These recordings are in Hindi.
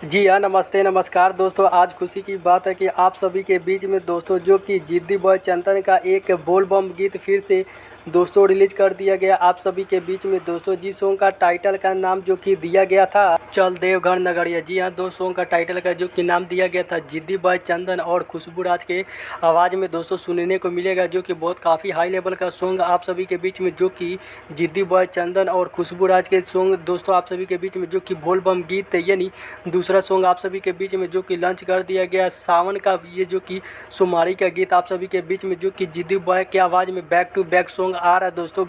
जी हाँ, नमस्ते नमस्कार दोस्तों। आज खुशी की बात है कि आप सभी के बीच में दोस्तों जो कि जिद्दी बॉय चंदन का एक बोल बम गीत फिर से दोस्तों रिलीज कर दिया गया आप सभी के बीच में दोस्तों। जी सॉन्ग का टाइटल का नाम जो कि दिया गया था चल देवघर नगरिया। जी हाँ, दो सॉन्ग का टाइटल का जो कि नाम दिया गया था जिद्दी बॉय चंदन और खुशबू राज के आवाज़ में दोस्तों सुनने को मिलेगा, जो कि बहुत काफ़ी हाई लेवल का सॉन्ग आप सभी के बीच में, जो कि जिद्दी बॉय चंदन और खुशबू राज के सॉन्ग दोस्तों आप सभी के बीच में, जो कि बोल बम गीत यानी दूसरा सॉन्ग आप सभी के बीच में जो कि लॉन्च कर दिया गया सावन का, ये जो कि सोमारी का गीत आप सभी के बीच में, जो कि जिद्दी बॉय की आवाज़ में बैक टू बैक सॉन्ग आ रहा है दोस्तों।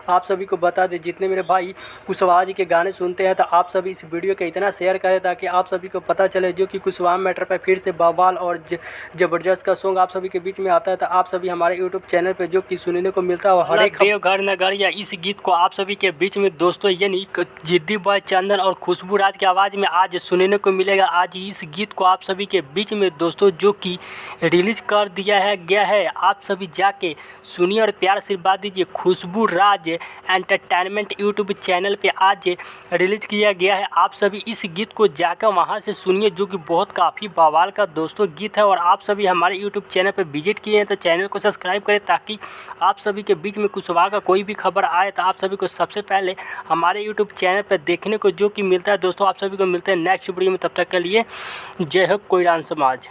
आप सभी को बता दें, जितने मेरे भाई कुशवाहा जी के गाने सुनते हैं तो आप सभी इस वीडियो को इतना शेयर करें ताकि आप सभी को पता चले, जो कि कुशवाहा मैटर पर फिर से बवाल और जबरदस्त का सॉन्ग आप सभी के बीच में आता है। तो आप सभी हमारे यूट्यूब चैनल पर जो कि सुनने को मिलता है हर एक देवघर नगरिया, इस गीत को आप सभी के बीच में दोस्तों यानी जिद्दी बॉय चंदन और खुशबू राज की आवाज़ में आज सुनने को मिलेगा। आज इस गीत को आप सभी के बीच में दोस्तों जो कि रिलीज कर दिया है गया है, आप सभी जाके सुनिए और प्यार आशीर्वाद दीजिए। खुशबू राज एंटरटेनमेंट यूट्यूब चैनल पे आज रिलीज किया गया है, आप सभी इस गीत को जाकर वहां से सुनिए, जो कि बहुत काफ़ी बवाल का दोस्तों गीत है। और आप सभी हमारे यूट्यूब चैनल पर विजिट किए हैं तो चैनल को सब्सक्राइब करें ताकि आप सभी के बीच में कुशवाहा का कोई भी खबर आए तो आप सभी को सबसे पहले हमारे यूट्यूब चैनल पर देखने को जो कि मिलता है दोस्तों। आप सभी को मिलते हैं नेक्स्ट वीडियो में, तब तक के लिए जय हो कोयरान समाज।